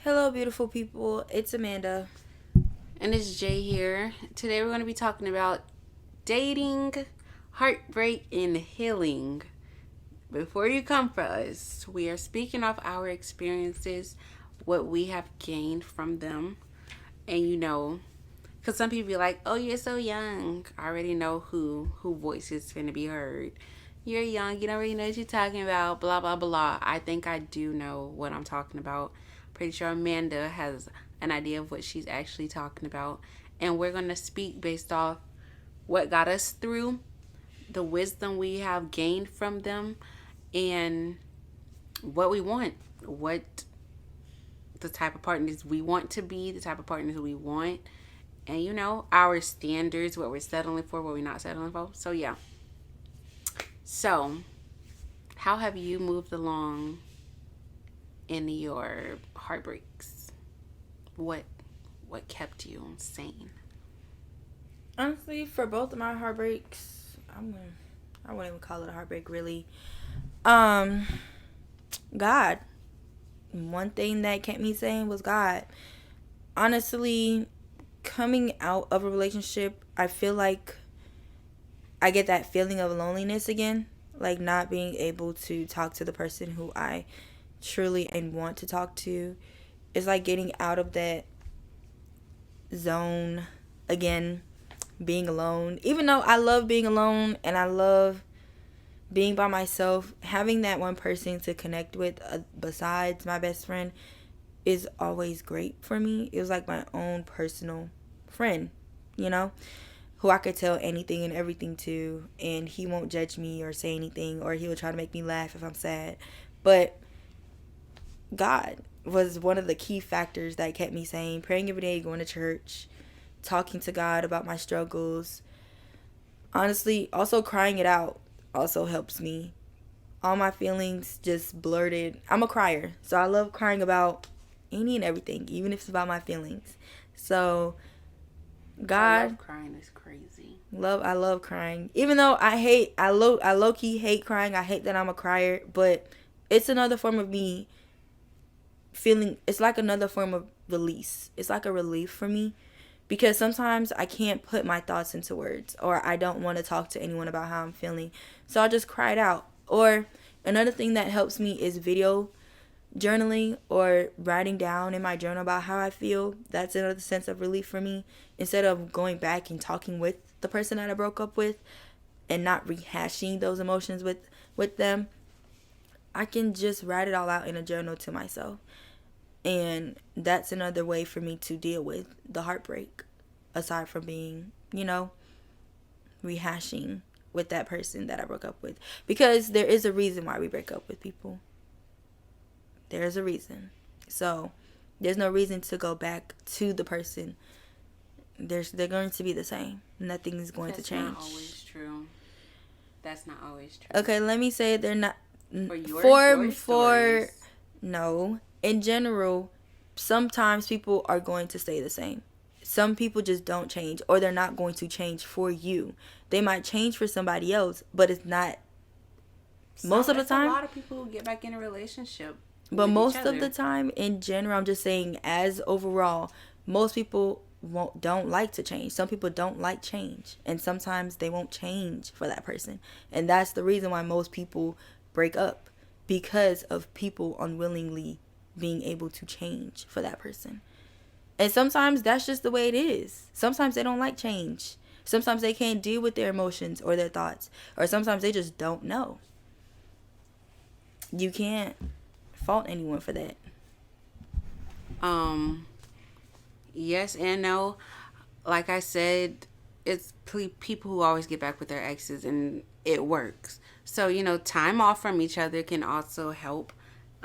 Hello, beautiful people. It's Amanda. And it's Jay here. Today we're going to be talking about dating, heartbreak, and healing. Before you come for us, we are speaking of our experiences, what we have gained from them. And because some people be like, oh, you're so young. I already know who voice is going to be heard. You're young. You don't really know what you're talking about. Blah, blah, blah. I think I do know what I'm talking about. Pretty sure Amanda has an idea of what she's actually talking about. And we're going to speak based off what got us through, the wisdom we have gained from them, and what we want. What the type of partners we want to be, the type of partners we want, and our standards, what we're settling for, what we're not settling for. So yeah. So, how have you moved along in your heartbreaks? What what kept you sane? Honestly, for both of my heartbreaks, I wouldn't even call it a heartbreak really. Um, God. One thing that kept me sane was God. Honestly, coming out of a relationship, I feel like I get that feeling of loneliness again, like not being able to talk to the person who I truly and want to talk to. It's like getting out of that zone again, being alone. Even though I love being alone and I love being by myself, having that one person to connect with besides my best friend is always great for me. It was like my own personal friend, you know, who I could tell anything and everything to, and he won't judge me or say anything, or he will try to make me laugh if I'm sad. But God was one of the key factors that kept me sane. Praying every day, going to church, talking to God about my struggles. Honestly, also crying it out also helps me. All my feelings just blurted. I'm a crier, so I love crying about any and everything, even if it's about my feelings. So, I love God, crying. It's crazy. I love crying. Even though I low key hate crying. I hate that I'm a crier, but it's another form of me feeling. It's like another form of release. It's like a relief for me because sometimes I can't put my thoughts into words, or I don't want to talk to anyone about how I'm feeling. So I'll just cry it out. Or another thing that helps me is video journaling or writing down in my journal about how I feel. That's another sense of relief for me. Instead of going back and talking with the person that I broke up with and not rehashing those emotions with them, I can just write it all out in a journal to myself. And that's another way for me to deal with the heartbreak, aside from being, rehashing with that person that I broke up with. Because there is a reason why we break up with people. There's a reason. So there's no reason to go back to the person. They're going to be the same. Nothing's going to That's change. not always true. That's not always true. Okay, let me say they're not For your for stories, no. In general, sometimes people are going to stay the same. Some people just don't change, or they're not going to change for you. They might change for somebody else, but it's not most of the it's a time. lot of people who get back in a relationship But with each most of other. the time, in general, I'm just saying, as overall, most people don't like to change. Some people don't like change, and sometimes they won't change for that person, and that's the reason why most people break up, because of people unwillingly being able to change for that person. And sometimes that's just the way it is. Sometimes they don't like change. Sometimes they can't deal with their emotions or their thoughts, or sometimes they just don't know. You can't fault anyone for that. Um, yes and no. Like I said, it's people who always get back with their exes, and it works. So time off from each other can also help.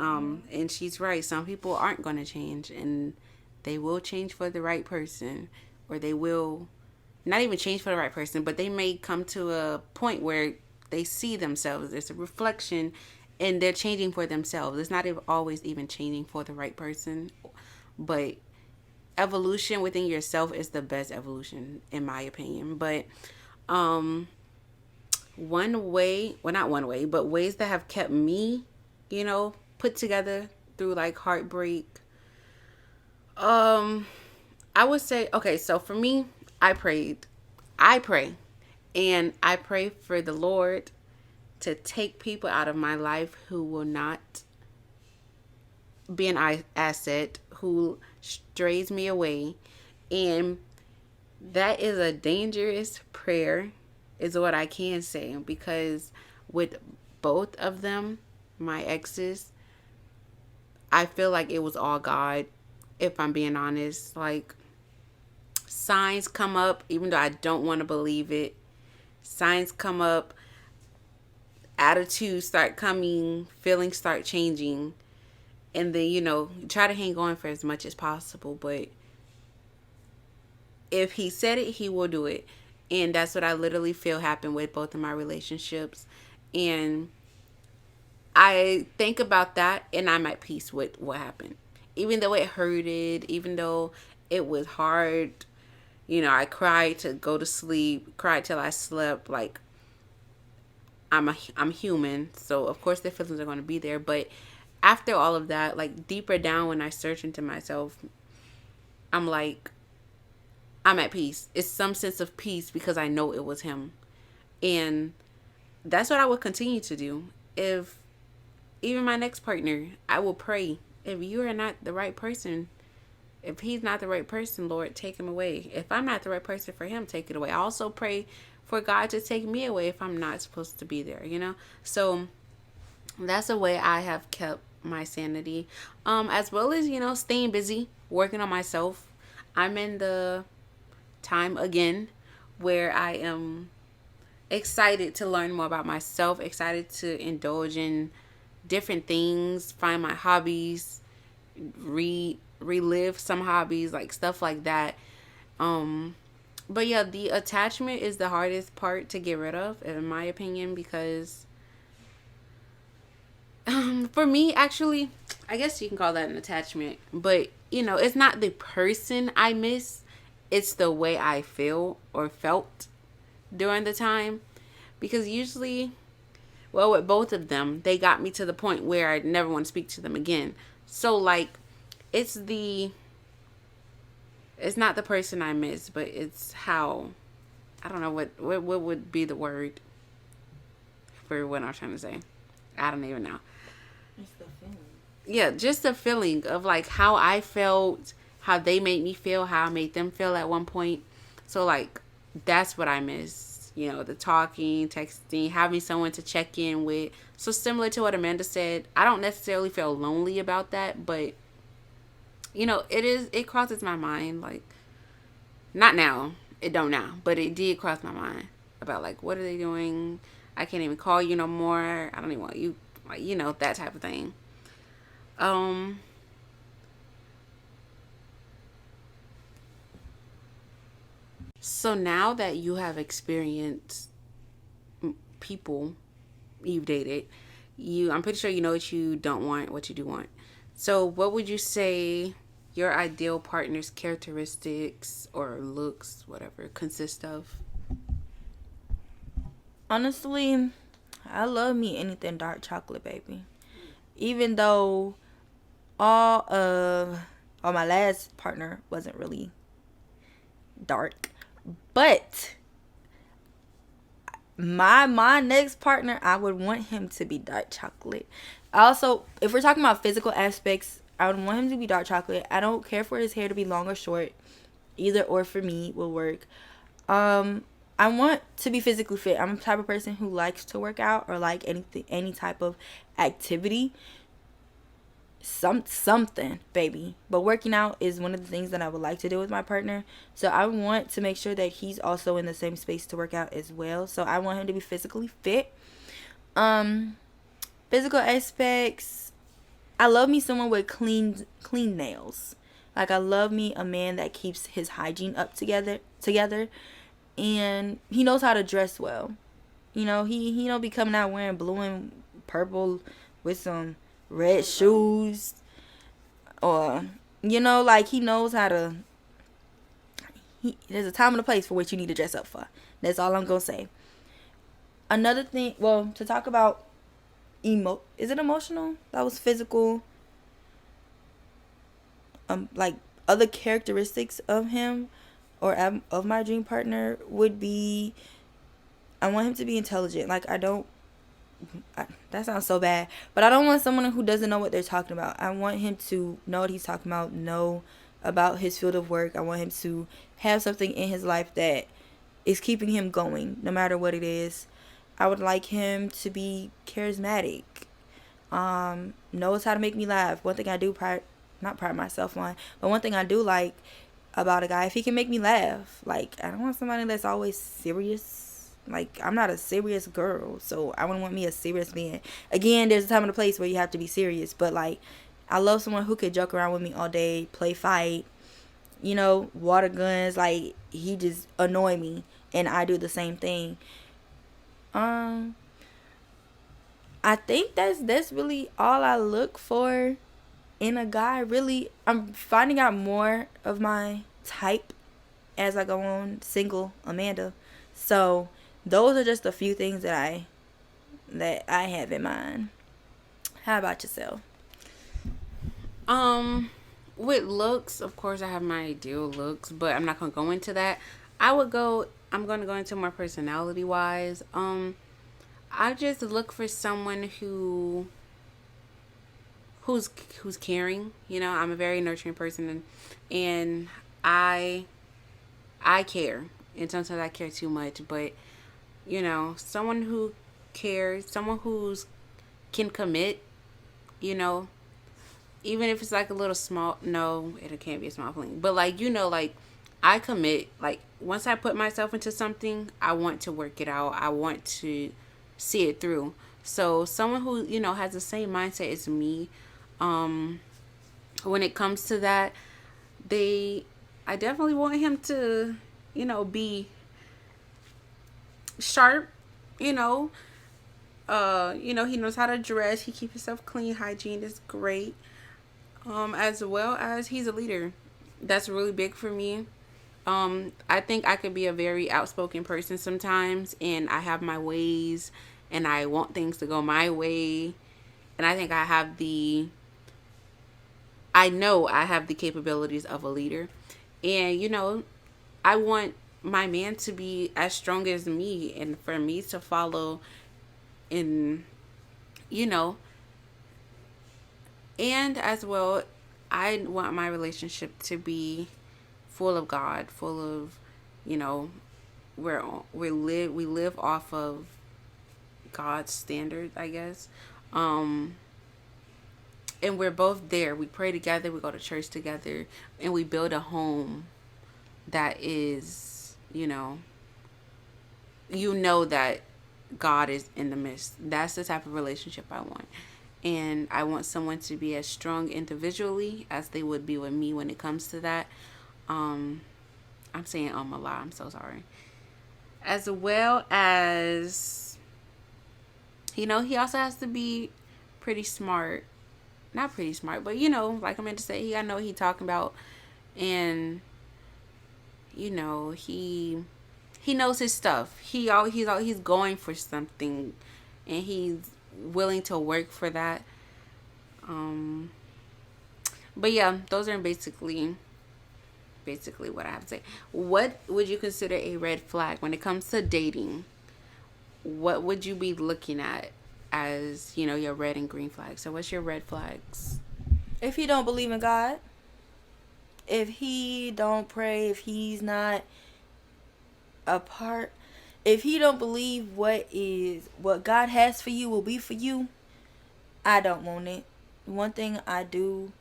And she's right. Some people aren't going to change, and they will change for the right person, or they will not even change for the right person, but they may come to a point where they see themselves. There's a reflection, and they're changing for themselves. It's not always even changing for the right person, but evolution within yourself is the best evolution in my opinion. But um one way, well, not one way, but ways that have kept me put together through like heartbreak, Um, I would say, okay, so for me, I prayed. I pray. And I pray for the Lord to take people out of my life who will not be an asset, who strays me away. And that is a dangerous prayer, is what I can say. Because with both of them, my exes, I feel like it was all God, if I'm being honest. Like, signs come up, even though I don't want to believe it. Signs come up, attitudes start coming, feelings start changing. And then, try to hang on for as much as possible. But if he said it, he will do it. And that's what I literally feel happened with both of my relationships. And I think about that and I'm at peace with what happened. Even though it hurted, even though it was hard, I cried to go to sleep, cried till I slept. Like, I'm human, so of course the feelings are going to be there. But after all of that, like deeper down when I search into myself, I'm like, I'm at peace. It's some sense of peace because I know it was him. And that's what I would continue to do. If even my next partner, I will pray. If you are not the right person, if he's not the right person, Lord, take him away. If I'm not the right person for him, take it away. I also pray for God to take me away if I'm not supposed to be there, So that's a way I have kept my sanity. As well as, staying busy, working on myself. I'm in the time again where I am excited to learn more about myself, excited to indulge in different things, find my hobbies, relive some hobbies, like stuff like that. But yeah, the attachment is the hardest part to get rid of, in my opinion, because for me, actually, I guess you can call that an attachment, but it's not the person I miss, it's the way I feel or felt during the time. Because usually, well, with both of them, they got me to the point where I never want to speak to them again. So, like, it's not the person I miss, but it's how, I don't know what would be the word for what I'm trying to say. I don't even know. It's the feeling. Yeah, just the feeling of like how I felt, how they made me feel, how I made them feel at one point. So like that's what I miss. The talking, texting, having someone to check in with. So similar to what Amanda said, I don't necessarily feel lonely about that, but it crosses my mind, like, not now, it don't now, but it did cross my mind about like, what are they doing? I can't even call you no more. I don't even want you, like, that type of thing. So now that you have experienced people you've dated, I'm pretty sure you know what you don't want, what you do want. So what would you say your ideal partner's characteristics or looks, whatever, consist of? Honestly, I love me anything dark chocolate, baby. Even though my last partner wasn't really dark, but my next partner, I would want him to be dark chocolate. Also, if we're talking about physical aspects, I would want him to be dark chocolate. I don't care for his hair to be long or short. Either or for me will work. I want to be physically fit. I'm the type of person who likes to work out or like any type of activity. Something, baby. But working out is one of the things that I would like to do with my partner. So I want to make sure that he's also in the same space to work out as well. So I want him to be physically fit. Physical aspects. I love me someone with clean nails. Like, I love me a man that keeps his hygiene up together, and he knows how to dress well. He don't be coming out wearing blue and purple with some red shoes, or like, he knows how to. There's a time and a place for what you need to dress up for. That's all I'm gonna say. Another thing, well, to talk about is it emotional? That was physical. Like other characteristics of him or of my dream partner would be, I want him to be intelligent. Like, that sounds so bad, but I don't want someone who doesn't know what they're talking about. I want him to know what he's talking about, know about his field of work. I want him to have something in his life that is keeping him going, no matter what it is. I would like him to be charismatic, knows how to make me laugh. One thing I do not pride myself on, but one thing I do like about a guy, if he can make me laugh. Like, I don't want somebody that's always serious. Like, I'm not a serious girl, so I wouldn't want me a serious man. Again, there's a time and a place where you have to be serious, but like, I love someone who could joke around with me all day, play fight, water guns. Like, he just annoy me, and I do the same thing. I think that's really all I look for in a guy. Really, I'm finding out more of my type as I go on, single Amanda. So those are just a few things that I have in mind. How about yourself? With looks, of course, I have my ideal looks, but I'm not gonna go into that. I'm gonna go into more personality wise. I just look for someone who's caring. I'm a very nurturing person, and I care, and sometimes I care too much. But someone who cares, someone who's can commit. Even if it's like a little small. No, it can't be a small thing. But like I commit. Like, once I put myself into something, I want to work it out. I want to see it through. So someone who has the same mindset as me, when it comes to that, I definitely want him to be sharp. He knows how to dress. He keeps himself clean. Hygiene is great. As well as he's a leader. That's really big for me. I think I could be a very outspoken person sometimes, and I have my ways, and I want things to go my way. And I think I know I have the capabilities of a leader. And, I want my man to be as strong as me, and for me to follow in, and as well, I want my relationship to be full of God, full of, where we live off of God's standard, I guess. And we're both there. We pray together, we go to church together, and we build a home that is, that God is in the midst. That's the type of relationship I want. And I want someone to be as strong individually as they would be with me when it comes to that. I'm saying a lot. I'm so sorry. As well as, he also has to be pretty smart. Not pretty smart, but like I meant to say, he gotta know what he's talking about. And, he knows his stuff. He's going for something, and he's willing to work for that. But yeah, those are basically what I have to say. What would you consider a red flag when it comes to dating? What would you be looking at as your red and green flags? So what's your red flags? If he don't believe in God, if he don't pray, if he's not a part, if he don't believe what God has for you will be for you, I don't want it. One thing I do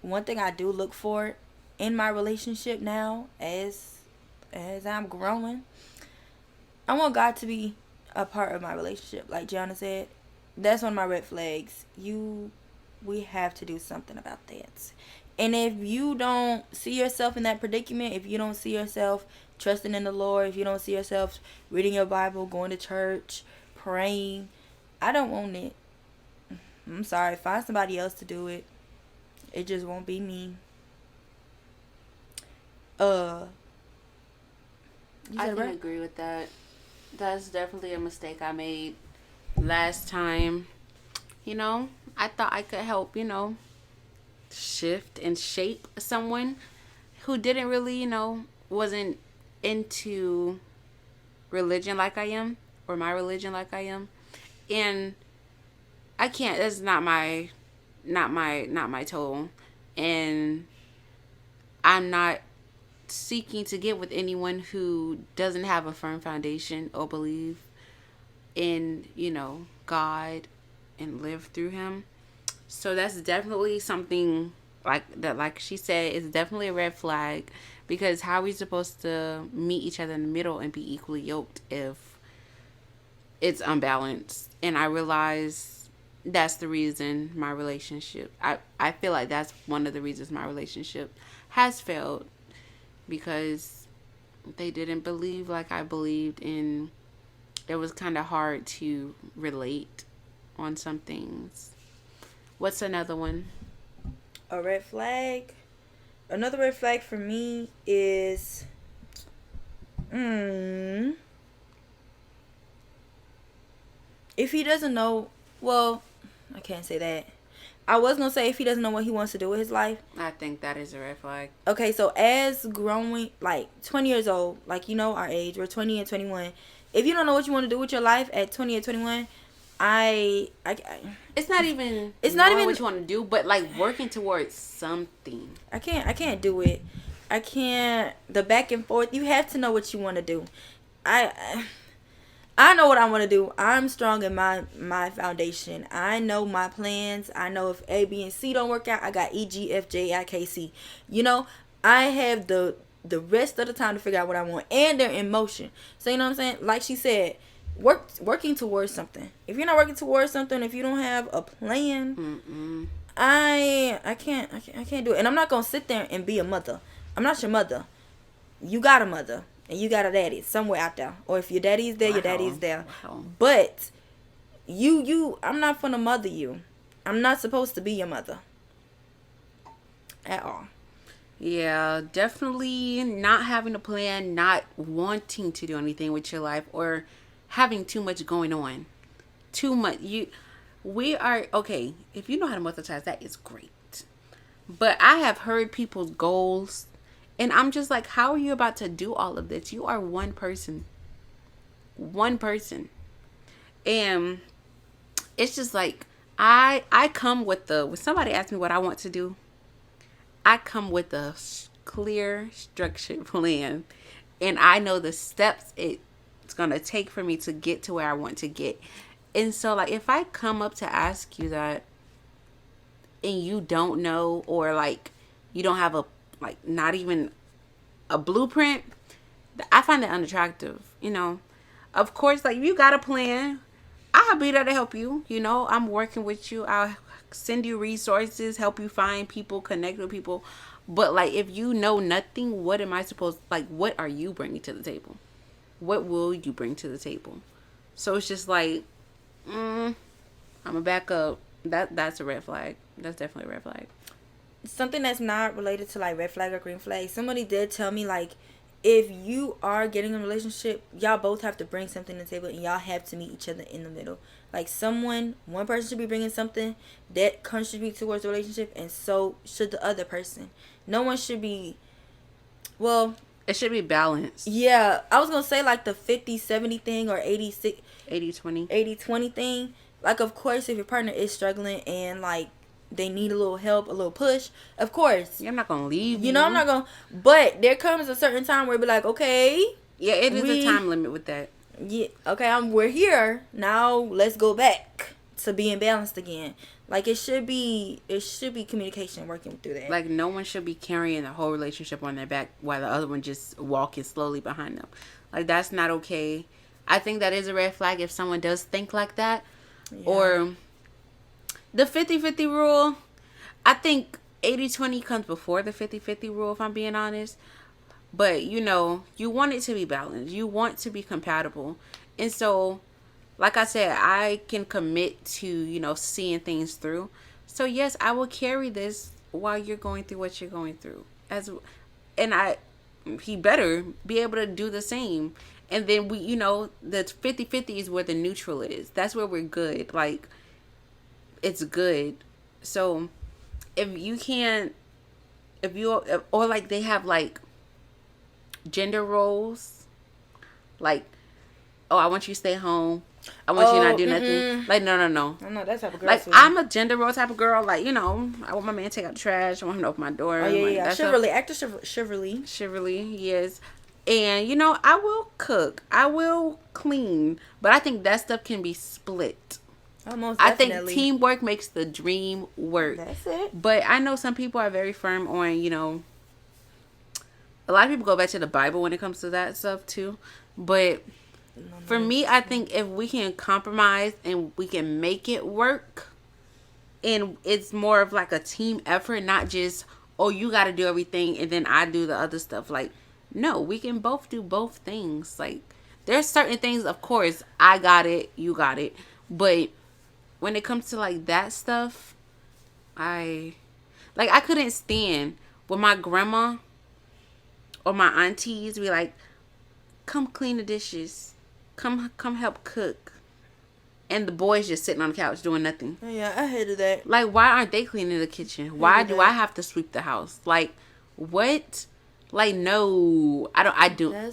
look for in my relationship now, as I'm growing, I want God to be a part of my relationship. Like Gianna said, that's one of my red flags. We have to do something about that. And if you don't see yourself in that predicament, if you don't see yourself trusting in the Lord, if you don't see yourself reading your Bible, going to church, praying, I don't want it. I'm sorry. Find somebody else to do it. It just won't be me. I can agree with that. That's definitely a mistake I made last time. I thought I could help, shift and shape someone who didn't really, wasn't into religion like I am, or my religion like I am. And I can't, that's not my toll. And I'm not seeking to get with anyone who doesn't have a firm foundation or believe in, God and live through him. So that's definitely something like that, like she said, is definitely a red flag, because how are we supposed to meet each other in the middle and be equally yoked if it's unbalanced? And I realize that's the reason my relationship, I feel like that's one of the reasons my relationship has failed, because they didn't believe like I believed, and it was kind of hard to relate on some things. What's another one? A red flag. Another red flag for me is if he doesn't know, well, I can't say that. I was going to say if he doesn't know what he wants to do with his life. I think that is a red flag. Okay, so as growing, like 20 years old, like our age, we're 20 and 21. If you don't know what you want to do with your life at 20 and 21, it's not even what you want to do, but like working towards something. I can't do it. I can't, the back and forth. You have to know what you want to do. I know what I want to do. I'm strong in my foundation. I know my plans. I know if A, B, and C don't work out, I got E, G, F, J, I, K, C. I have the rest of the time to figure out what I want, and they're in motion. So you know what I'm saying? Like she said, working towards something. If you're not working towards something, if you don't have a plan, I can't do it. And I'm not gonna sit there and be a mother. I'm not your mother. You got a mother. And you got a daddy somewhere out there. Or if your daddy is there, your daddy is there. Wow. But I'm not gonna mother you. I'm not supposed to be your mother. At all. Yeah, definitely not having a plan, not wanting to do anything with your life, or having too much going on. Too much. We are, okay, if you know how to multitask, that is great. But I have heard people's goals, and I'm just like, how are you about to do all of this? You are one person. One person. And it's just like, I come with when somebody asks me what I want to do, I come with a clear, structured plan. And I know the steps it's going to take for me to get to where I want to get. And so, like, if I come up to ask you that, and you don't know, or like you don't have not even a blueprint, I find that unattractive. Of course, like, you got a plan, I'll be there to help you. I'm working with you. I'll send you resources, help you find people, connect with people. But like, if you know nothing, what am I supposed, like, what are you bringing to the table? What will you bring to the table? So it's just like, I'm gonna back up. That's a red flag. That's definitely a red flag. Something that's not related to like red flag or green flag. Somebody did tell me, like, if you are getting in a relationship, y'all both have to bring something to the table, and y'all have to meet each other in the middle. Like, one person should be bringing something that contributes towards the relationship, and so should the other person. No one should be, well, it should be balanced. Yeah, I was gonna say like the 50-70 thing, or 80-20 thing. Like, of course, if your partner is struggling and like they need a little help, a little push, of course. I'm not gonna leave you. I'm not gonna. But there comes a certain time where it be like, okay. Yeah, it is a time limit with that. Yeah, okay, we're here now. Let's go back to being balanced again. Like, it should be communication working through that. Like, no one should be carrying the whole relationship on their back while the other one just walking slowly behind them. Like, that's not okay. I think that is a red flag if someone does think like that. Yeah. Or the 50-50 rule. I think 80-20 comes before the 50-50 rule, if I'm being honest. But, you want it to be balanced. You want to be compatible. And so, like I said, I can commit to, seeing things through. So, yes, I will carry this while you're going through what you're going through. He better be able to do the same. And then we, the 50-50 is where the neutral is. That's where we're good. Like, it's good. So, if you can't, or like they have like gender roles, like, oh, I want you to stay home. I want you to not do nothing. Like, no. I'm not that type of girl. Like, I'm a gender role type of girl. Like, I want my man to take out the trash. I want him to open my door. Oh, yeah, like, yeah. Chivalry. Actor chivalry. Chivalry, yes. And, I will cook. I will clean. But I think that stuff can be split. Almost I definitely. think teamwork makes the dream work. That's it. But I know some people are very firm on, a lot of people go back to the Bible when it comes to that stuff, too. But for me, I think if we can compromise and we can make it work, and it's more of like a team effort, not just, oh, you got to do everything and then I do the other stuff. Like, no, we can both do both things. Like, there's certain things, of course, I got it, you got it. But when it comes to like that stuff, I couldn't stand when my grandma or my aunties be like, come clean the dishes. Come help cook. And the boys just sitting on the couch doing nothing. Yeah, I hated that. Like, why aren't they cleaning the kitchen? Why do I have to sweep the house? Like, what? Like, no.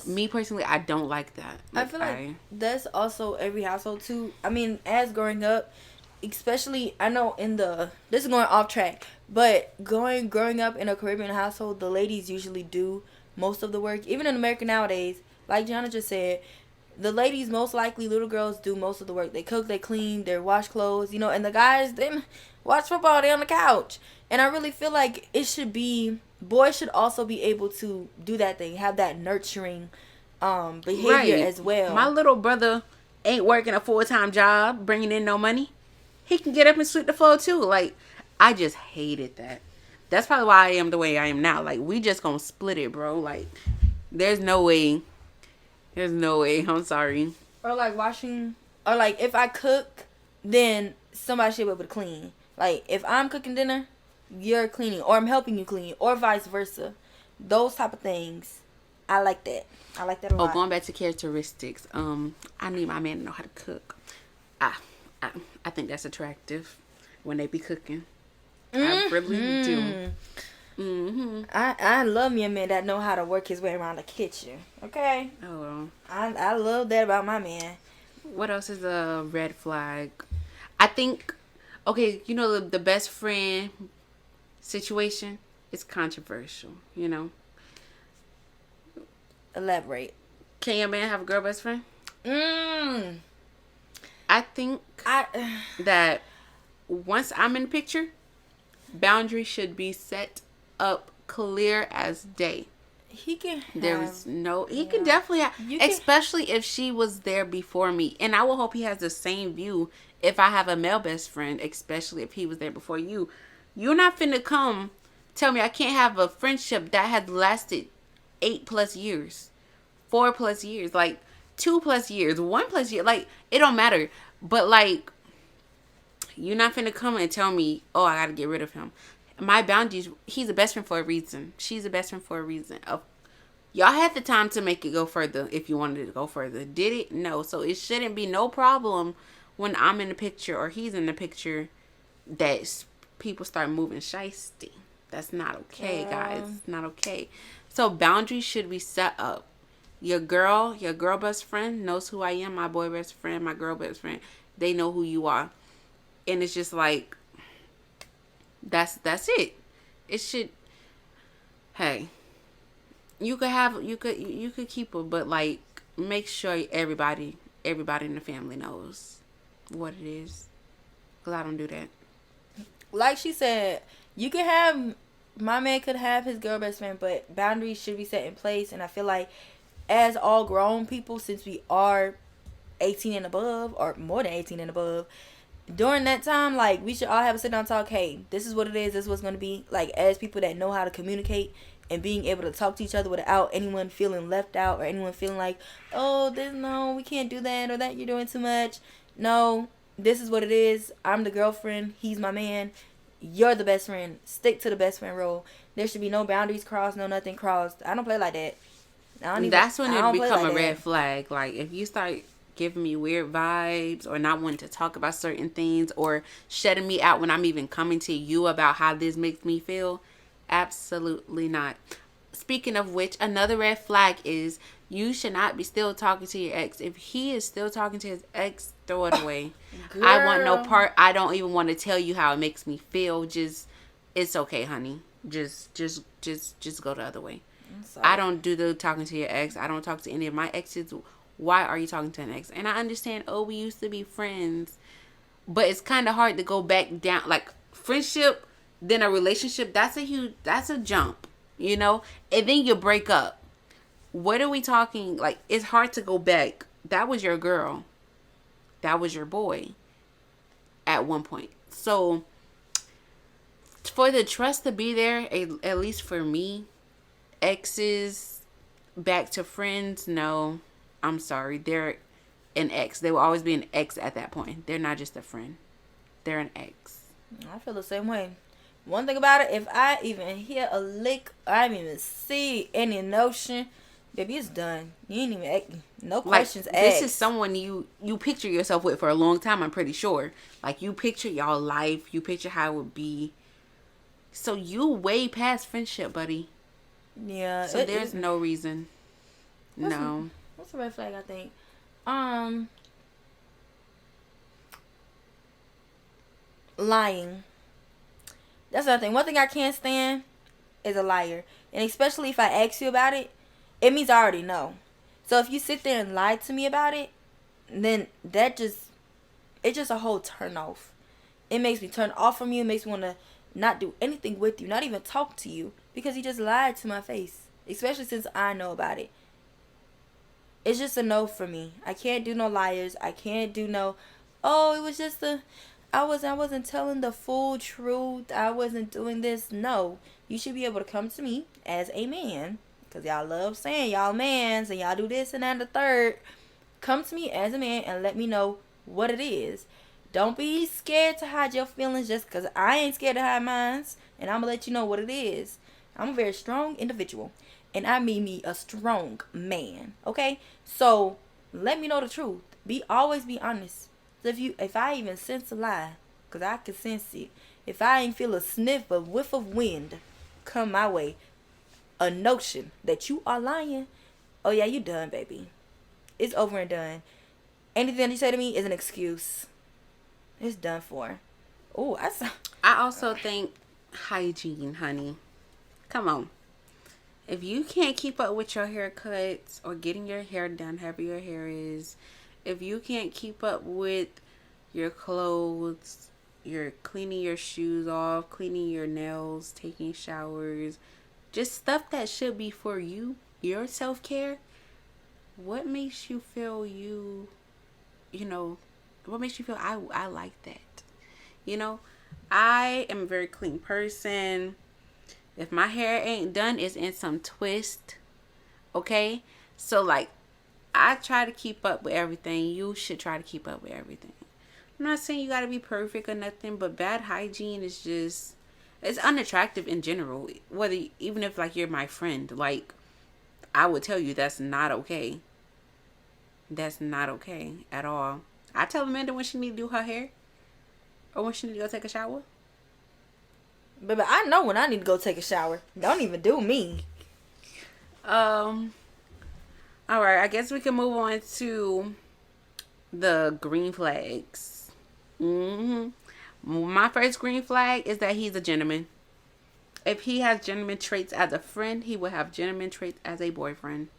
Me personally, I don't like that. Like, I feel like that's also every household too. I mean, as growing up, especially, I know this is going off track, but growing up in a Caribbean household, the ladies usually do most of the work. Even in America nowadays, like Gianna just said, the ladies, most likely little girls, do most of the work. They cook, they clean, they wash clothes, and the guys, they watch football, they on the couch. And I really feel like boys should also be able to do that thing, have that nurturing behavior as well. My little brother ain't working a full-time job, bringing in no money. He can get up and sweep the floor too. Like, I just hated that. That's probably why I am the way I am now. Like, we just gonna split it, bro. Like, there's no way. There's no way. I'm sorry. Or like washing, or like if I cook, then somebody should be able to clean. Like, if I'm cooking dinner, you're cleaning, or I'm helping you clean, or vice versa. Those type of things, I like that. I like that a lot. Oh, going back to characteristics. I need my man to know how to cook. I think that's attractive when they be cooking. I really do. Mm-hmm. I love me a man that know how to work his way around the kitchen. Okay. Oh, well. I love that about my man. What else is a red flag? I think, okay, the best friend situation is controversial. Elaborate. Can your man have a girl best friend? I think that once I'm in the picture, boundaries should be set up clear as day. He can have, he can definitely have, especially if she was there before me. And I will hope he has the same view if I have a male best friend, especially if he was there before you. You're not finna come tell me I can't have a friendship that has lasted 8+ years, 4+ years, like 2+ years, 1+ year. Like, it don't matter. But like, you're not finna come and tell me, oh, I gotta get rid of him. My boundaries, he's a best friend for a reason. She's a best friend for a reason. Y'all had the time to make it go further if you wanted it to go further. Did it? No. So it shouldn't be no problem when I'm in the picture or he's in the picture that people start moving shiesty. That's not okay, guys. It's not okay. So boundaries should be set up. Your girl best friend knows who I am. My boy best friend, my girl best friend. They know who you are. And it's just like, that's it. It should, hey, you could keep her, but like, make sure everybody in the family knows what it is. Cause I don't do that. Like she said, my man could have his girl best friend, but boundaries should be set in place. And I feel like as all grown people, since we are 18 and above, or more than 18 and above, during that time, like, we should all have a sit down talk. Hey, this is what it is. This is what's going to be. Like, as people that know how to communicate and being able to talk to each other without anyone feeling left out or anyone feeling like, oh, no, we can't do that, or that you're doing too much. No, this is what it is. I'm the girlfriend. He's my man. You're the best friend. Stick to the best friend role. There should be no boundaries crossed, no nothing crossed. I don't play like that. That's when it become a red flag. Like, if you start giving me weird vibes or not wanting to talk about certain things or shutting me out when I'm even coming to you about how this makes me feel. Absolutely not. Speaking of which, another red flag is you should not be still talking to your ex. If he is still talking to his ex, throw it away. Girl. I want no part. I don't even want to tell you how it makes me feel. Just, it's okay, honey. Just go the other way. I don't do the talking to your ex. I don't talk to any of my exes. Why are you talking to an ex? And I understand, oh, we used to be friends. But it's kind of hard to go back down. Like, friendship, then a relationship, that's a jump, you know? And then you break up. What are we talking? Like, it's hard to go back. That was your girl. That was your boy at one point. So, for the trust to be there, at least for me, exes back to friends, no. I'm sorry. They're an ex. They will always be an ex at that point. They're not just a friend. They're an ex. I feel the same way. One thing about it, if I even hear a lick, I don't even see any notion, baby, it's done. You ain't even, no questions asked. This is someone you picture yourself with for a long time, I'm pretty sure. Like, you picture y'all life. You picture how it would be. So, you way past friendship, buddy. Yeah. So, there's no reason. No. What's a red flag, I think? Lying. That's another thing. One thing I can't stand is a liar. And especially if I ask you about it, it means I already know. So if you sit there and lie to me about it, then it's just a whole turn off. It makes me turn off from you. It makes me want to not do anything with you, not even talk to you, because you just lied to my face. Especially since I know about it. It's just a no for me. I can't do no liars. I can't do no, oh, it was just I wasn't telling the full truth. I wasn't doing this. No. You should be able to come to me as a man. Because y'all love saying y'all mans and y'all do this and that and the third. Come to me as a man and let me know what it is. Don't be scared to hide your feelings just because I ain't scared to hide mine. And I'm going to let you know what it is. I'm a very strong individual. And I mean me a strong man. Okay? So, let me know the truth. Always be honest. So if I even sense a lie, because I can sense it. If I ain't feel a sniff, a whiff of wind come my way, a notion that you are lying, oh yeah, you done, baby. It's over and done. Anything that you say to me is an excuse. It's done for. Oh, I also think hygiene, honey. Come on. If you can't keep up with your haircuts or getting your hair done, however your hair is, if you can't keep up with your clothes, you're cleaning your shoes off, cleaning your nails, taking showers, just stuff that should be for you, your self-care, what makes you feel what makes you feel I like that? You know, I am a very clean person. If my hair ain't done, it's in some twist. Okay? So, like, I try to keep up with everything. You should try to keep up with everything. I'm not saying you got to be perfect or nothing, but bad hygiene is just, it's unattractive in general. Even if, like, you're my friend, like, I would tell you that's not okay. That's not okay at all. I tell Amanda when she need to do her hair or when she need to go take a shower. Baby, I know when I need to go take a shower. Don't even do me. All right, I guess we can move on to the green flags. My first green flag is that he's a gentleman. If he has gentleman traits as a friend, he will have gentleman traits as a boyfriend.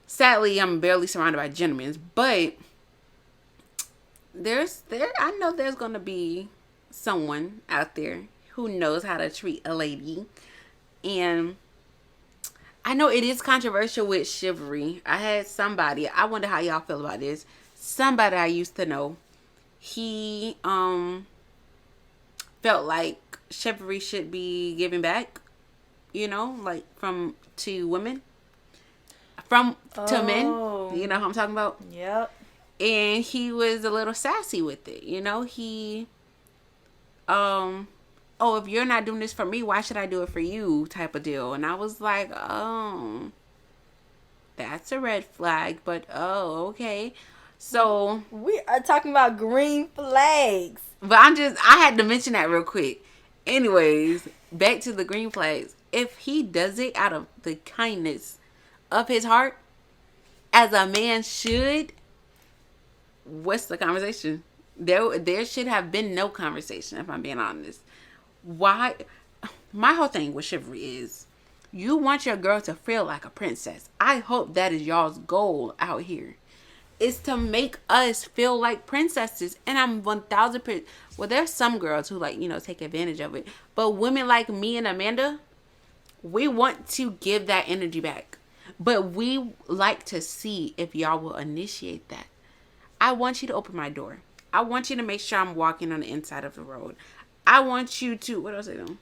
Sadly, I'm barely surrounded by gentlemen, but I know there's gonna be someone out there who knows how to treat a lady. And I know it is controversial with chivalry. I had somebody, I wonder how y'all feel about this. Somebody I used to know, he felt like chivalry should be given back, like to women. To men. You know what I'm talking about? Yep. And he was a little sassy with it. He if you're not doing this for me, why should I do it for you type of deal. And I was like, That's a red flag, but oh, okay. So, We are talking about green flags. but I had to mention that real quick. Anyways, back to the green flags. If he does it out of the kindness of his heart, as a man should, what's the conversation? There should have been no conversation, if I'm being honest. Why? My whole thing with chivalry is you want your girl to feel like a princess. I hope that is y'all's goal out here. Is to make us feel like princesses. And I'm 1000%. Well, there's some girls who like, take advantage of it. But women like me and Amanda, we want to give that energy back. But we like to see if y'all will initiate that. I want you to open my door. I want you to make sure I'm walking on the inside of the road. I want you to, what else I doing?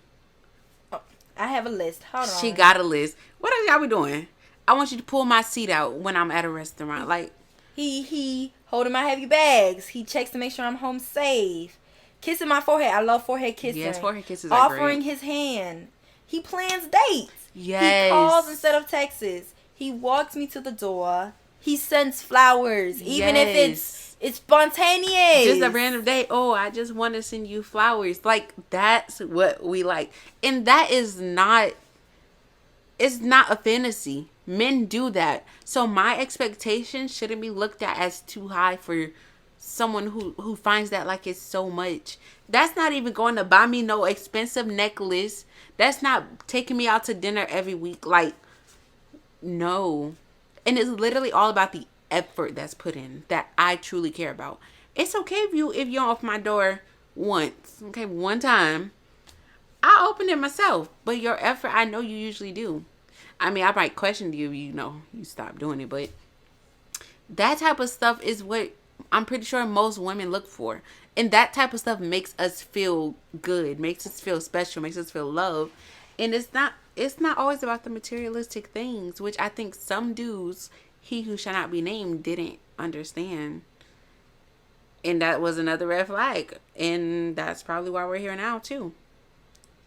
Oh, I have a list. Hold on. She got a list. What else y'all be doing? I want you to pull my seat out when I'm at a restaurant. Like, He holding my heavy bags. He checks to make sure I'm home safe. Kissing my forehead. I love forehead kissing. yes, forehead kisses are great. Offering his hand. He plans dates. Yes. He calls instead of texts. He walks me to the door. He sends flowers, even if it's spontaneous. Just a random day. Oh, I just want to send you flowers. Like, that's what we like. And that is not, it's not a fantasy. Men do that. So my expectations shouldn't be looked at as too high for someone who finds that like it's so much. That's not even going to buy me no expensive necklace. That's not taking me out to dinner every week. Like, no. And it's literally all about the effort that's put in that I truly care about. It's okay if you don't open my door once. Okay, one time. I opened it myself. But your effort, I know you usually do. I mean, I might question you if you stop doing it. But that type of stuff is what I'm pretty sure most women look for. And that type of stuff makes us feel good. Makes us feel special. Makes us feel loved. And it's not always about the materialistic things, which I think some dudes, he who shall not be named, didn't understand. And that was another red flag. And that's probably why we're here now, too.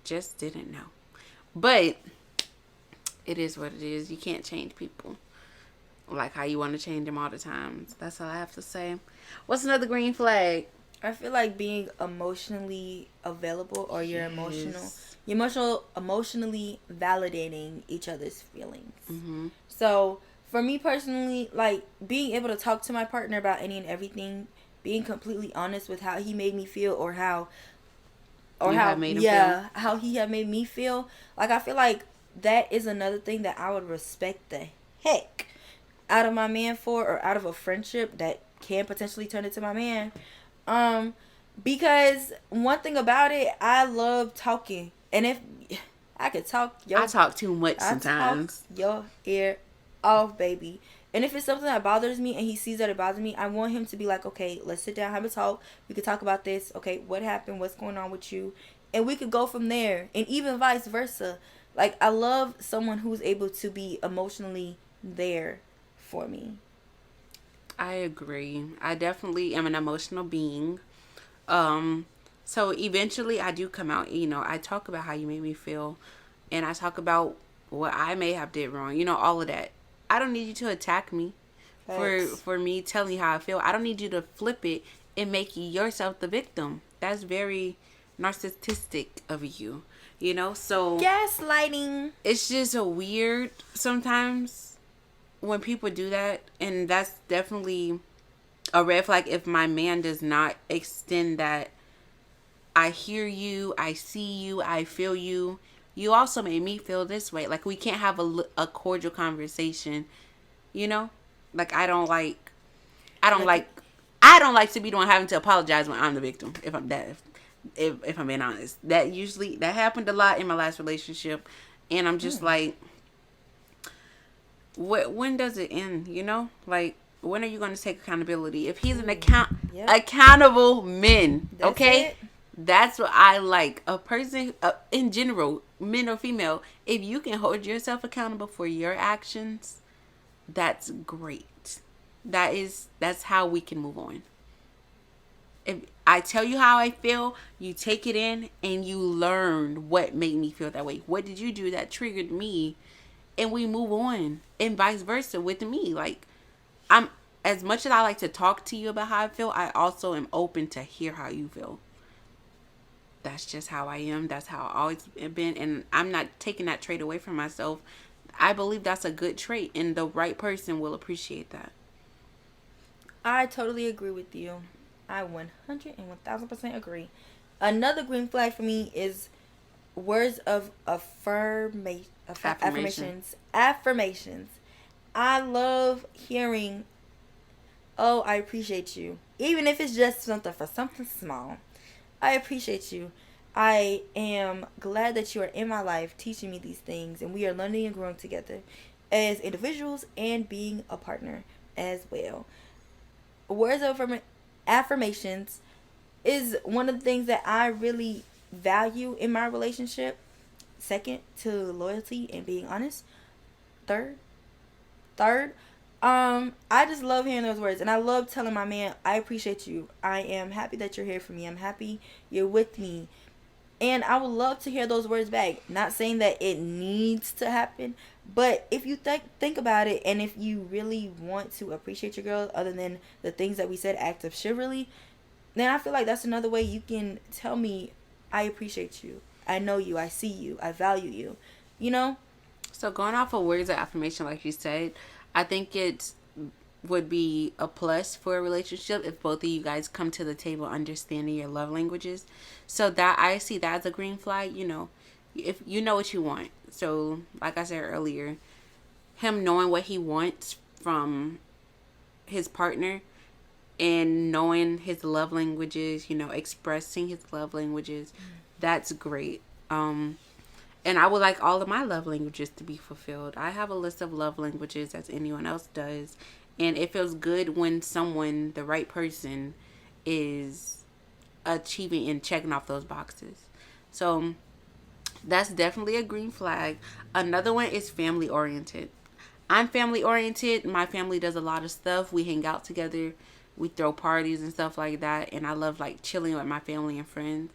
Just didn't know. But it is what it is. You can't change people like how you want to change them all the time. That's all I have to say. What's another green flag? I feel like being emotionally available, or Yes. emotionally validating each other's feelings. Mm-hmm. So for me personally, like being able to talk to my partner about any and everything, being completely honest with how he made me feel, or how he had made me feel. Like, I feel like that is another thing that I would respect the heck out of my man for, or out of a friendship that can potentially turn into my man. Because one thing about it, I love talking. And if I could talk, I talk too much sometimes. I talk your ear off, baby. And if it's something that bothers me and he sees that it bothers me, I want him to be like, okay, let's sit down, have a talk. We could talk about this. Okay, what happened? What's going on with you? And we could go from there. And even vice versa. Like, I love someone who's able to be emotionally there for me. I agree. I definitely am an emotional being. So eventually I do come out, I talk about how you made me feel, and I talk about what I may have did wrong, all of that. I don't need you to attack me for me telling you how I feel. I don't need you to flip it and make yourself the victim. That's very narcissistic of you, so gaslighting. It's just a weird sometimes when people do that, and that's definitely a red flag if my man does not extend that. I hear you, I see you, I feel you. You also made me feel this way. Like, we can't have a cordial conversation, Like, I don't like to be the one having to apologize when I'm the victim. If I'm being honest, that happened a lot in my last relationship, and I'm just like, when does it end? Like, when are you going to take accountability? If he's an accountable man, okay? That's what I like. A person, in general, men or female, if you can hold yourself accountable for your actions, that's great. That's how we can move on. If I tell you how I feel, you take it in and you learn what made me feel that way. What did you do that triggered me? and we move on, and vice versa with me. Like, I'm as much as I like to talk to you about how I feel, I also am open to hear how you feel. That's just how I am. That's how I always been, and I'm not taking that trait away from myself. I believe that's a good trait, and the right person will appreciate that. I totally agree with you. I 100 and 1000% agree. Another green flag for me is words of affirmations. Affirmations. I love hearing, "Oh, I appreciate you." Even if it's just something small. I appreciate you. I am glad that you are in my life teaching me these things, and we are learning and growing together as individuals and being a partner as well. Words of affirmations is one of the things that I really value in my relationship. Second to loyalty and being honest. Third, third, I just love hearing those words, and I love telling my man, "I appreciate you. I am happy that you're here for me. I'm happy you're with me." And I would love to hear those words back. Not saying that it needs to happen, but if you think about it, and if you really want to appreciate your girl, other than the things that we said, acts of chivalry, then I feel like that's another way you can tell me, "I appreciate you. I know you. I see you. I value you." You know? So going off of words of affirmation, like you said, I think it would be a plus for a relationship if both of you guys come to the table understanding your love languages. So that I see that as a green flag. If you know what you want. So like I said earlier, him knowing what he wants from his partner and knowing his love languages, expressing his love languages, that's great. And I would like all of my love languages to be fulfilled. I have a list of love languages as anyone else does. And it feels good when someone, the right person, is achieving and checking off those boxes. So that's definitely a green flag. Another one is family oriented. I'm family oriented. My family does a lot of stuff. We hang out together. We throw parties and stuff like that. And I love like chilling with my family and friends.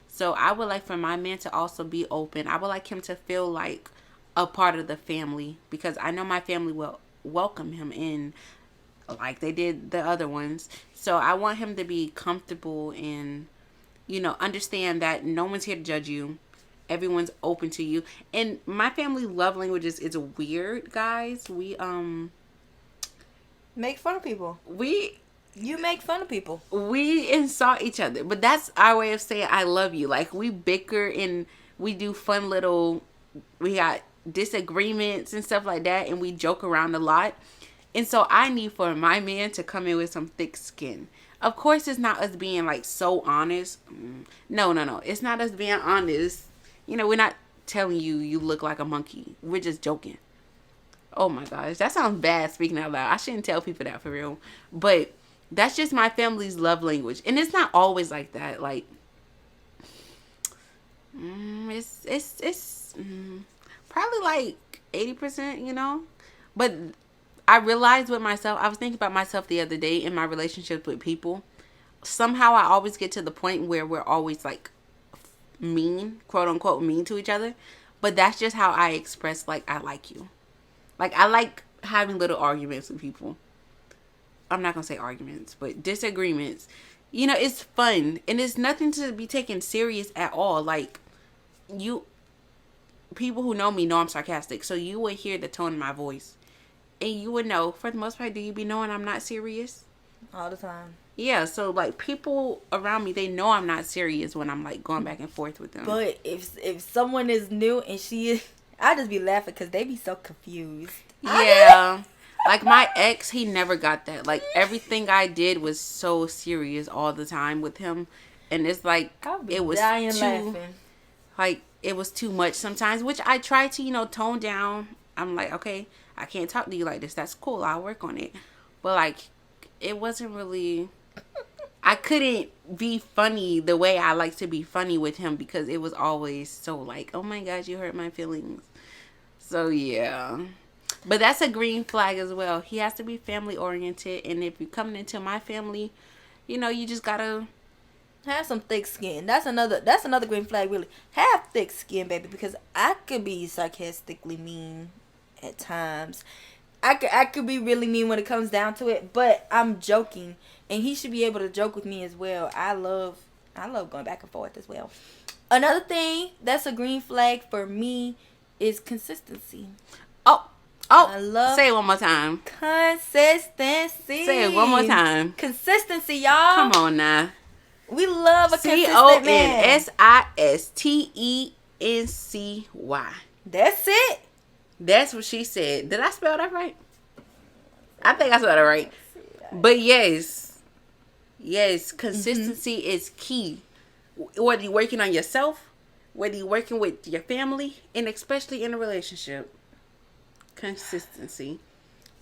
So I would like for my man to also be open. I would like him to feel like a part of the family, because I know my family will welcome him in like they did the other ones. So I want him to be comfortable and, understand that no one's here to judge you. Everyone's open to you. And my family love languages is weird, guys. We Make fun of people. You make fun of people. We insult each other, but that's our way of saying I love you. Like, we bicker and we do fun we got disagreements and stuff like that, and we joke around a lot. And so I need for my man to come in with some thick skin. Of course, it's not us being like so honest. No. It's not us being honest. We're not telling you look like a monkey. We're just joking. Oh my gosh, that sounds bad speaking out loud. I shouldn't tell people that for real. But that's just my family's love language. And it's not always like that. Like, it's probably like 80%, But I realized with myself, I was thinking about myself the other day in my relationships with people. Somehow I always get to the point where we're always like mean, quote unquote, mean to each other. But that's just how I express, like, I like you. Like, I like having little arguments with people. I'm not going to say arguments, but disagreements. It's fun. And it's nothing to be taken serious at all. Like, people who know me know I'm sarcastic. So you would hear the tone in my voice. And you would know, for the most part, do you be knowing I'm not serious? All the time. Yeah, so, like, people around me, they know I'm not serious when I'm, like, going back and forth with them. But if someone is new and she is... I just be laughing because they be so confused. Yeah. Like, my ex, he never got that. Like, everything I did was so serious all the time with him. And it's like, it was laughing. Like, it was too much sometimes, which I try to, tone down. I'm like, okay, I can't talk to you like this. That's cool. I'll work on it. But, like, it wasn't really... I couldn't be funny the way I like to be funny with him because it was always so like, oh my gosh, you hurt my feelings. So, yeah. But that's a green flag as well. He has to be family oriented. And if you're coming into my family, you just gotta have some thick skin. That's another green flag, really. Have thick skin, baby, because I could be sarcastically mean at times. I could be really mean when it comes down to it, but I'm joking, and he should be able to joke with me as well. I love going back and forth as well. Another thing that's a green flag for me is consistency. Oh, I love say it one more time. Consistency. Say it one more time. Consistency, y'all. Come on now. We love a consistent man. CONSISTENCY. That's it. That's what she said. Did I spell that right? I think I spelled it right. But yes, consistency is key. Whether you're working on yourself, whether you're working with your family, and especially in a relationship. Consistency.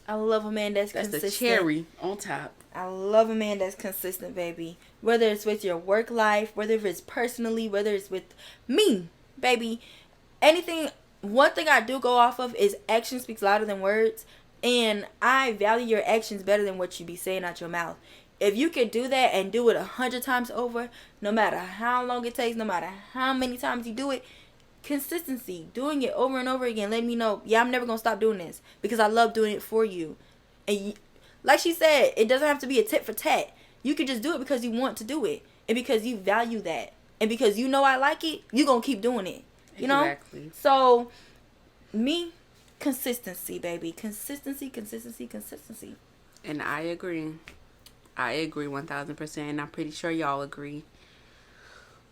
I love a man that's consistent. That's the cherry on top. I love a man that's consistent, baby. Whether it's with your work life, whether it's personally, whether it's with me, baby. Anything. One thing I do go off of is action speaks louder than words. And I value your actions better than what you be saying out your mouth. If you can do that and do it 100 times over, no matter how long it takes, no matter how many times you do it, consistency, doing it over and over again, let me know, yeah, I'm never going to stop doing this because I love doing it for you. And like she said, it doesn't have to be a tit for tat. You can just do it because you want to do it and because you value that. And because you know I like it, you're going to keep doing it. You know? Exactly. So, me, consistency, baby. Consistency. And I agree. 1,000%. And I'm pretty sure y'all agree.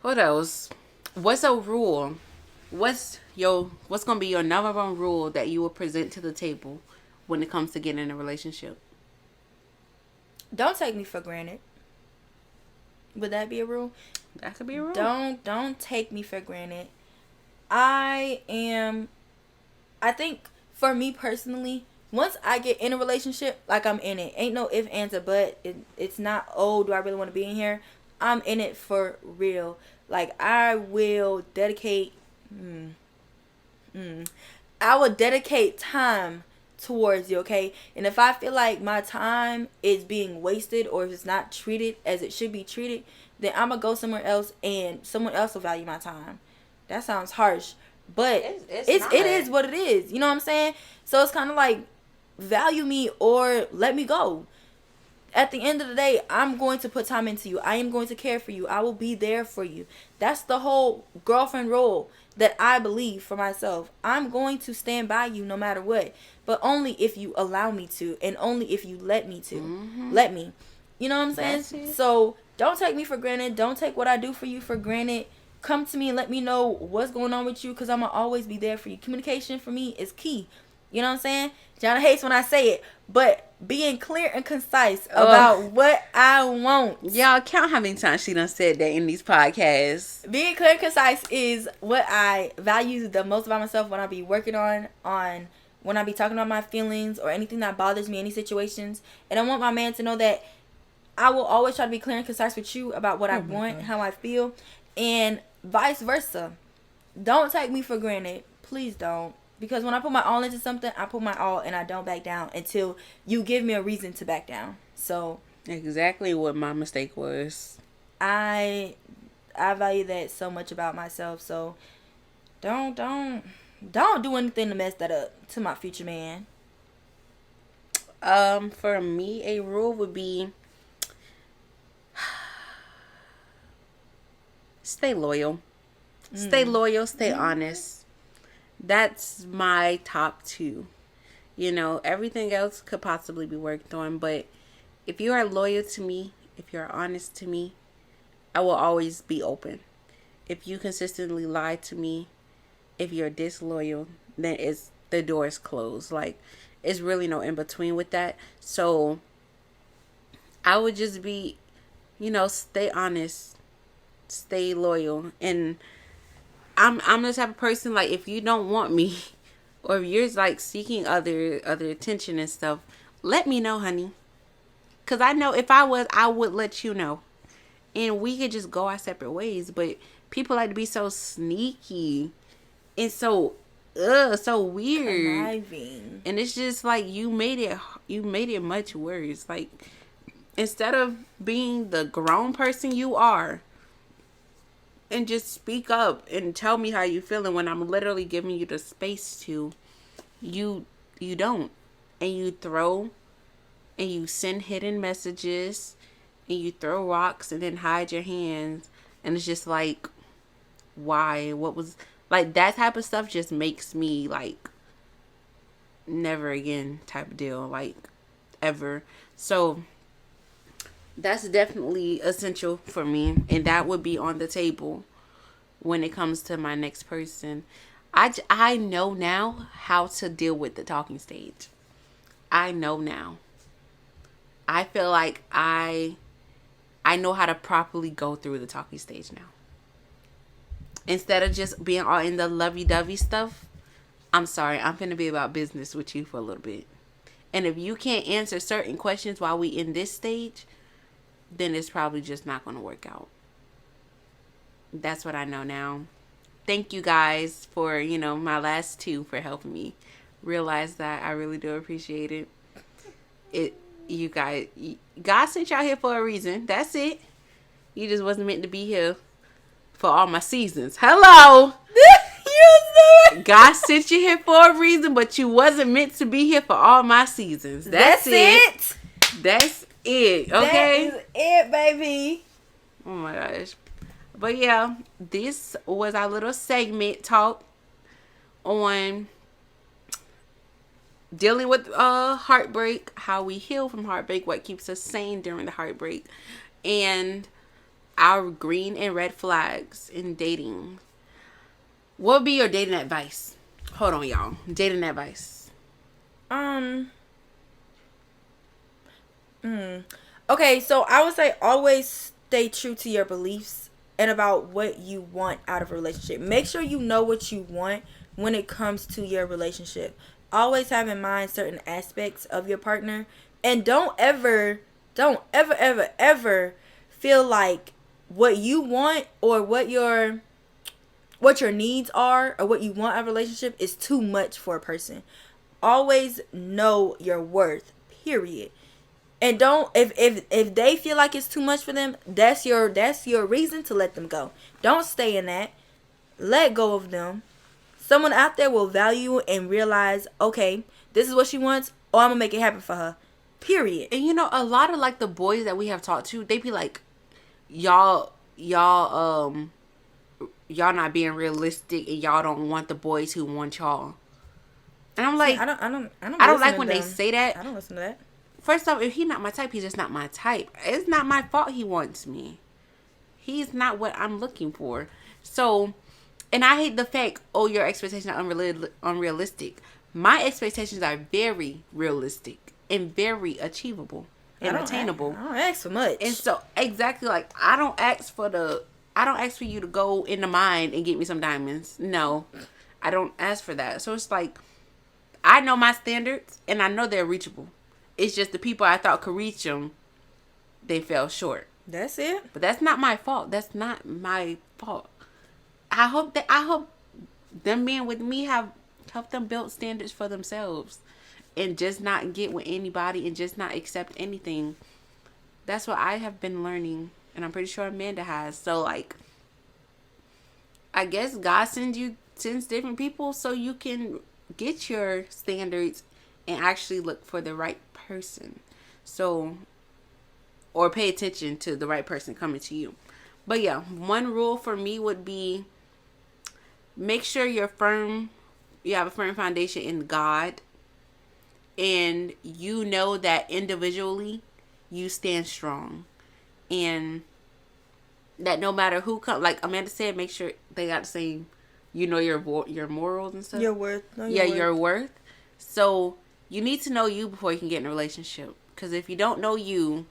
What else? What's a rule? What's gonna be your number one rule that you will present to the table when it comes to getting in a relationship? Don't take me for granted. Would that be a rule? That could be a rule. Don't take me for granted. I think for me personally, once I get in a relationship, like I'm in it. Ain't no ifs, ands, or buts. It's not, oh, do I really want to be in here? I'm in it for real. Like, I will dedicate time towards you, okay? And if I feel like my time is being wasted or if it's not treated as it should be treated, then I'm going to go somewhere else and someone else will value my time. That sounds harsh, but it is what it is. You know what I'm saying? So it's kind of like, value me or let me go. At the end of the day, I'm going to put time into you. I am going to care for you. I will be there for you. That's the whole girlfriend role that I believe for myself. I'm going to stand by you no matter what, but only if you allow me to and only if you let me to. Mm-hmm. Let me. You know what I'm saying? So don't take me for granted. Don't take what I do for you for granted. Come to me and let me know what's going on with you because I'm going to always be there for you. Communication for me is key. You know what I'm saying? Jonna hates when I say it, but being clear and concise about what I want. Y'all count how many times she done said that in these podcasts. Being clear and concise is what I value the most about myself when I be working on when I be talking about my feelings or anything that bothers me, any situations. And I want my man to know that I will always try to be clear and concise with you about what I want, how I feel, and vice versa. Don't take me for granted. Please don't. Because when I put my all into something, I put my all and I don't back down until you give me a reason to back down. So exactly what my mistake was. I value that so much about myself. So don't do anything to mess that up to my future man. For me, a rule would be stay loyal. Stay loyal, stay honest. That's my top 2. You know, everything else could possibly be worked on, but if you are loyal to me, if you're honest to me, I will always be open. If you consistently lie to me, if you're disloyal, then the door is closed. Like, it's really no in between with that. So I would just be, stay honest, stay loyal, and I'm the type of person, like, if you don't want me or if you're like seeking other attention and stuff, let me know, honey. Cause I know if I would let you know. And we could just go our separate ways. But people like to be so sneaky and so weird. Conniving. And it's just like you made it much worse. Like, instead of being the grown person you are, and just speak up and tell me how you feeling when I'm literally giving you the space to, you You don't. And you throw and you send hidden messages and you throw rocks and then hide your hands. And it's just like, why? What was, like, that type of stuff just makes me like, never again type of deal. Like, ever. So, that's definitely essential for me. And that would be on the table when it comes to my next person. I know now how to deal with the talking stage. I know now. I feel like I know how to properly go through the talking stage now. Instead of just being all in the lovey-dovey stuff, I'm sorry, I'm finna be about business with you for a little bit. And if you can't answer certain questions while we in this stage, then it's probably just not going to work out. That's what I know now. Thank you guys for, my last two for helping me realize that. I really do appreciate it. You guys, God sent y'all here for a reason. That's it. You just wasn't meant to be here for all my seasons. Hello. God sent you here for a reason, but you wasn't meant to be here for all my seasons. That's it. That's it. Okay. That is it, baby. Oh my gosh. But yeah, this was our little segment talk on dealing with heartbreak, how we heal from heartbreak, what keeps us sane during the heartbreak, and our green and red flags in dating. What would be your dating advice? Hold on, y'all. Dating advice. Okay, so I would say always stay true to your beliefs and about what you want out of a relationship. Make sure you know what you want when it comes to your relationship. Always have in mind certain aspects of your partner, and don't ever feel like what you want or what your needs are or what you want out of a relationship is too much for a person. Always know your worth, period. And don't, if they feel like it's too much for them, that's your reason to let them go. Don't stay in that. Let go of them. Someone out there will value and realize, okay, this is what she wants, or I'm gonna make it happen for her. Period. And a lot of like the boys that we have talked to, they be like, y'all not being realistic, and y'all don't want the boys who want y'all. And I'm like, I don't like when they say that. I don't listen to that. First off, if he's not my type, he's just not my type. It's not my fault he wants me. He's not what I'm looking for. So, and I hate the fact, your expectations are unrealistic. My expectations are very realistic and very achievable and attainable. I don't ask for much. And so, exactly, like, I don't ask for you to go in the mine and get me some diamonds. No, I don't ask for that. So it's like, I know my standards and I know they're reachable. It's just the people I thought could reach them, they fell short. That's it. But that's not my fault. That's not my fault. I hope them being with me have helped them build standards for themselves and just not get with anybody and just not accept anything. That's what I have been learning, and I'm pretty sure Amanda has. So, like, I guess God sends different people so you can get your standards and actually look for the right person. So, or pay attention to the right person coming to you. But yeah, one rule for me would be make sure you have a firm foundation in God, and you know that individually you stand strong, and that no matter who comes, like Amanda said, make sure they got the same, your morals and stuff. Your worth. Your worth. So you need to know you before you can get in a relationship. Because if you don't know you,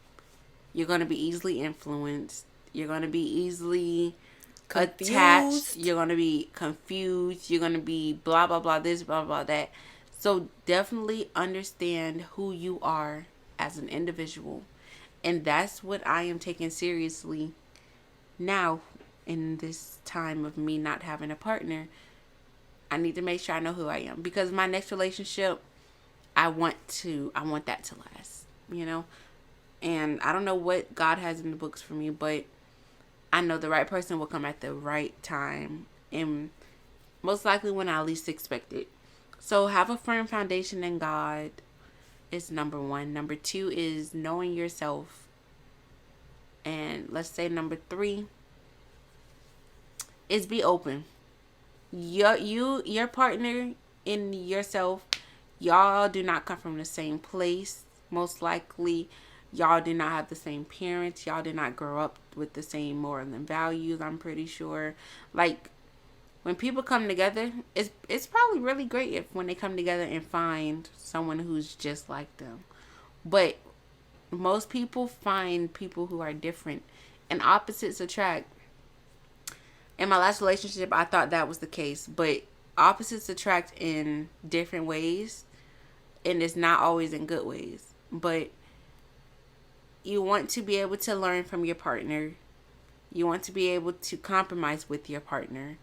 you're going to be easily influenced. You're going to be easily attached. You're going to be confused. You're going to be blah, blah, blah, this, blah, blah, that. So definitely understand who you are as an individual. And that's what I am taking seriously now in this time of me not having a partner. I need to make sure I know who I am. Because my next relationship, I want that to last, and I don't know what God has in the books for me, but I know the right person will come at the right time, and most likely when I least expect it. So have a firm foundation in God is number one. Number two is knowing yourself. And let's say number three is be open. Your partner and yourself, y'all do not come from the same place. Most likely, y'all do not have the same parents. Y'all did not grow up with the same morals and values. I'm pretty sure. Like, when people come together, it's probably really great if when they come together and find someone who's just like them. But most people find people who are different, and opposites attract. In my last relationship, I thought that was the case, but opposites attract in different ways, and it's not always in good ways. But you want to be able to learn from your partner. You want to be able to compromise with your partner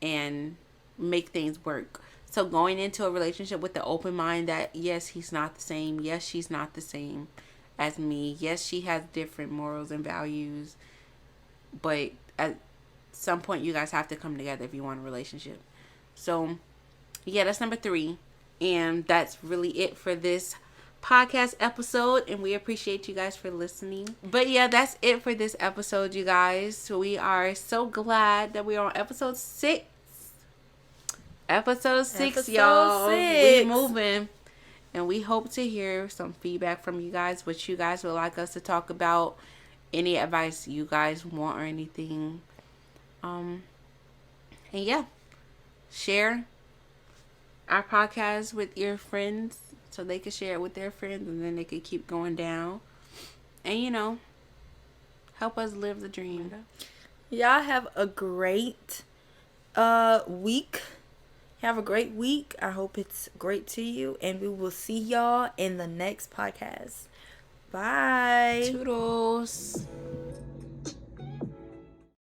and make things work. So going into a relationship with the open mind that yes, he's not the same. Yes, she's not the same as me. Yes, she has different morals and values. But at some point, you guys have to come together if you want a relationship. So, yeah, that's number three. And that's really it for this podcast episode. And we appreciate you guys for listening. But yeah, that's it for this episode, you guys. So we are so glad that we are on episode 6. Episode 6, y'all. 6. We moving. And we hope to hear some feedback from you guys, what you guys would like us to talk about, any advice you guys want or anything. And yeah, share our podcast with your friends so they can share it with their friends, and then they could keep going down. And help us live the dream. Y'all have a great week. Have a great week. I hope it's great to you, and we will see y'all in the next podcast. Bye. Toodles.